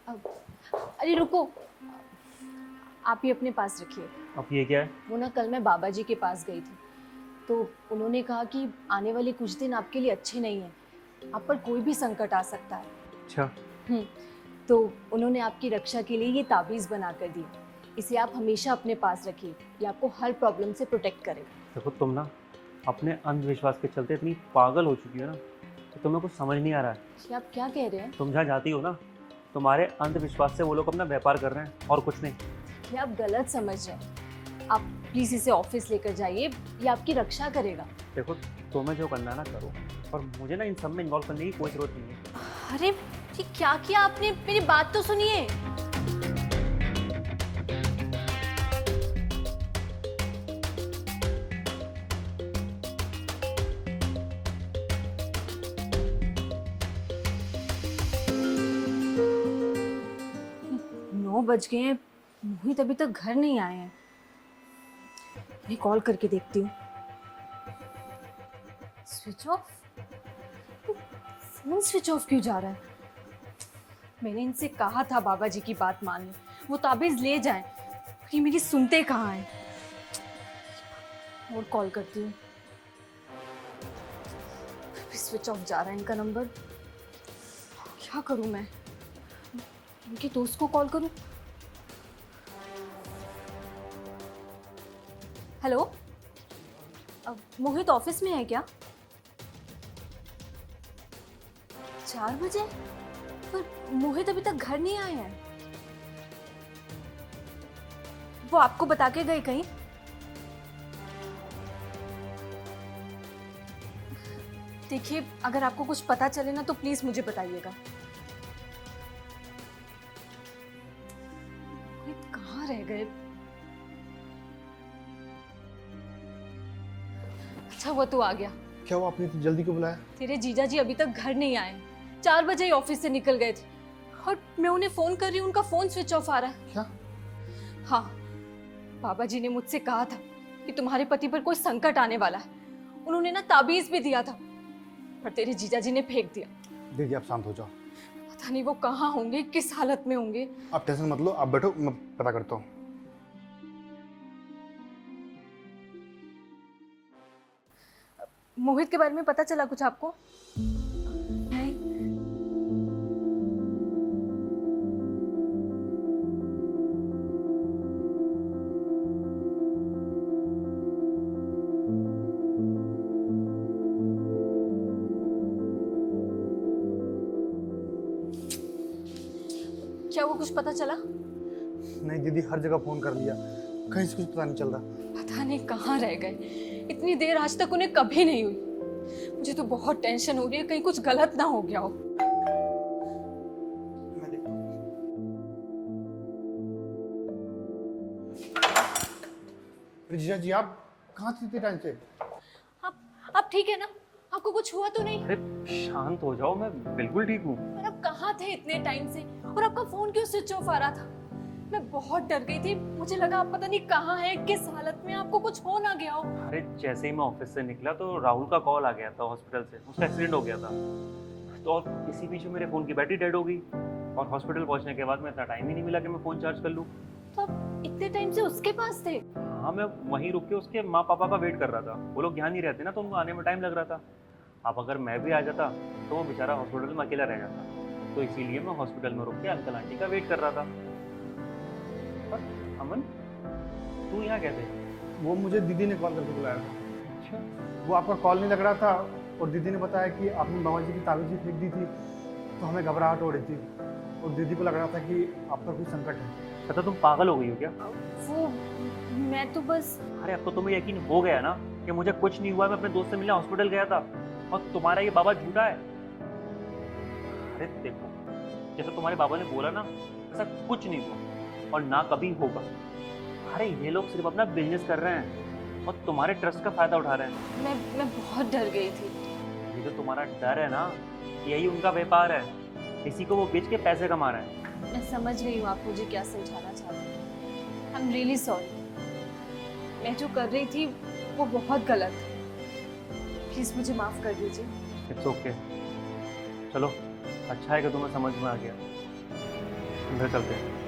अरे रुको, आप ही अपने पास रखिए। अब ये क्या है? वो ना कल मैं बाबा जी के पास गई थी, तो उन्होंने कहा कि आने वाले कुछ दिन आपके लिए अच्छे नहीं हैं, आप पर कोई भी संकट आ सकता है। अच्छा। हम्म, तो उन्होंने आपकी रक्षा के लिए ये ताबीज़ बना कर दी। इसे आप हमेशा अपने पास रखिए, ये आपको हर प्रॉब्लम से प्रोटेक्ट करेगा। देखो तुम ना अपने अंधविश्वास के चलते इतनी पागल हो चुकी हो ना, तो तुम्हें कुछ समझ नहीं आ रहा है। ये आप क्या कह रहे हैं? तुम जहाँ जाती हो ना, तुम्हारे अंधविश्वास से वो लोग अपना व्यापार कर रहे हैं और कुछ नहीं। ये आप गलत समझ रहे हैं। आप प्लीज़ इसे ऑफिस लेकर जाइए, ये आपकी रक्षा करेगा। देखो तुम्हें जो करना है ना करो, पर मुझे ना इन सब में इन्वॉल्व करने की कोई ज़रूरत नहीं है। अरे ये क्या किया आपने? मेरी बात तो सुनिए। नौ बज गए हैं, मोहित अभी तक घर नहीं आए हैं। मैं कॉल करके देखती हूँ। Switch off? Phone switch off क्यों जा रहा है? मैंने इनसे कहा था बाबा जी की बात मान लें, वो ताबीज ले जाएं। ये मेरी सुनते कहाँ हैं? और कॉल करती हूँ। स्विच ऑफ जा रहा है इनका नंबर। क्या करूँ मैं? इनके दोस्त को कॉल करूँ? हेलो, अब मोहित ऑफिस में है क्या? 4 बजे? पर मोहित अभी तक घर नहीं आए हैं। वो आपको बता के गए कहीं? देखिए, अगर आपको कुछ पता चले ना तो प्लीज मुझे बताइएगा। मोहित कहाँ रह गए? अच्छा वो तो आ गया। क्या हुआ, आपने इतनी जल्दी क्यों बुलाया? तेरे जीजा जी अभी तक घर नहीं आए। 4 बजे ही ऑफिस से निकल गए थे और मैं उन्हें फोन कर रही हूँ, उनका फोन स्विच ऑफ आ रहा है। क्या? हाँ, बाबा जी ने मुझसे कहा था कि तुम्हारे पति पर कोई संकट आने वाला है। उन्होंने ना ताबीज भी दिया था, पर तेरे जीजा जी ने फेंक दिया। दीदी आप शांत हो जाओ। पता नहीं वो कहाँ होंगे, किस हालत में होंगे। आप टेंशन मत लो, आप बैठो, मैं पता करता हूँ। मोहित के बारे में पता चला कुछ आपको? नहीं। क्या वो कुछ पता चला? नहीं दीदी, हर जगह फोन कर लिया, कहीं से कुछ पता नहीं चल रहा। पता नहीं कहाँ रह गए। इतनी देर आज तक उन्हें कभी नहीं हुई। मुझे तो बहुत टेंशन हो रही है, कहीं कुछ गलत ना हो गया हो। मैं देखता हूँ। अरे जीजा जी, आप कहाँ थे इतने टाइम से? आप ठीक है ना? आपको कुछ हुआ तो नहीं? अरे शांत हो जाओ, मैं बिल्कुल ठीक हूँ। और आप कहाँ थे इतने टाइम से? और आपका फोन क्यों स्विच ऑफ आ रहा था? मैं बहुत डर गई थी, मुझे लगा आप पता नहीं कहाँ हैं, किस हालत में, आपको कुछ हो ना गया हो। अरे जैसे ही मैं ऑफिस से निकला तो राहुल का कॉल आ गया था हॉस्पिटल से, उसका एक्सीडेंट हो गया था। तो और इसी बीच में मेरे फ़ोन की बैटरी डेड हो गई और हॉस्पिटल पहुंचने के बाद में इतना टाइम ही नहीं मिला कि मैं फ़ोन चार्ज कर लूँ। तो आप इतने टाइम से उसके पास थे? हाँ, मैं वहीं रुक के उसके माँ पापा का वेट कर रहा था। वो लोग यहाँ नहीं रहते ना, तो उनको आने में टाइम लग रहा था। अब अगर मैं भी आ जाता तो वो बेचारा हॉस्पिटल में अकेला रह जाता, तो इसीलिए मैं हॉस्पिटल में रुक के अंकल आंटी का वेट कर रहा था। पर अमन, तू यहाँ कैसे? वो मुझे दीदी ने कॉल करके बुलाया था। अच्छा। वो आपका कॉल नहीं लग रहा था और दीदी ने बताया कि आपने बाबा जी की ताबीज़ फेंक दी थी, तो हमें घबराहट हो रही थी और दीदी को लग रहा था कि आप पर कोई संकट है। अच्छा, तुम पागल हो गई हो क्या? वो मैं तो बस। अरे अब तो तुम्हें यकीन हो गया ना कि मुझे कुछ नहीं हुआ, मैं अपने दोस्त से मिलने हॉस्पिटल गया था और तुम्हारा ये बाबा झूठा है। अरे देखो, जैसा तुम्हारे बाबा ने बोला ना, ऐसा कुछ नहीं हुआ और ना कभी होगा। अरे ये लोग सिर्फ अपना बिजनेस कर रहे हैं और तुम्हारे ट्रस्ट का फायदा उठा रहे हैं। मैं बहुत डर गई थी। ये जो तुम्हारा डर है ना, यही उनका व्यापार है। किसी को वो बेच के पैसे कमा रहे हैं। मैं समझ गई हूँ आप मुझे क्या समझाना चाहते हैं। I am really sorry. मैं जो कर रही थी वो बहुत गलत है। प्लीज मुझे माफ कर दीजिए। It's okay. चलो, अच्छा है कि तुम्हें समझ में आ गया। अंदर चलते हैं।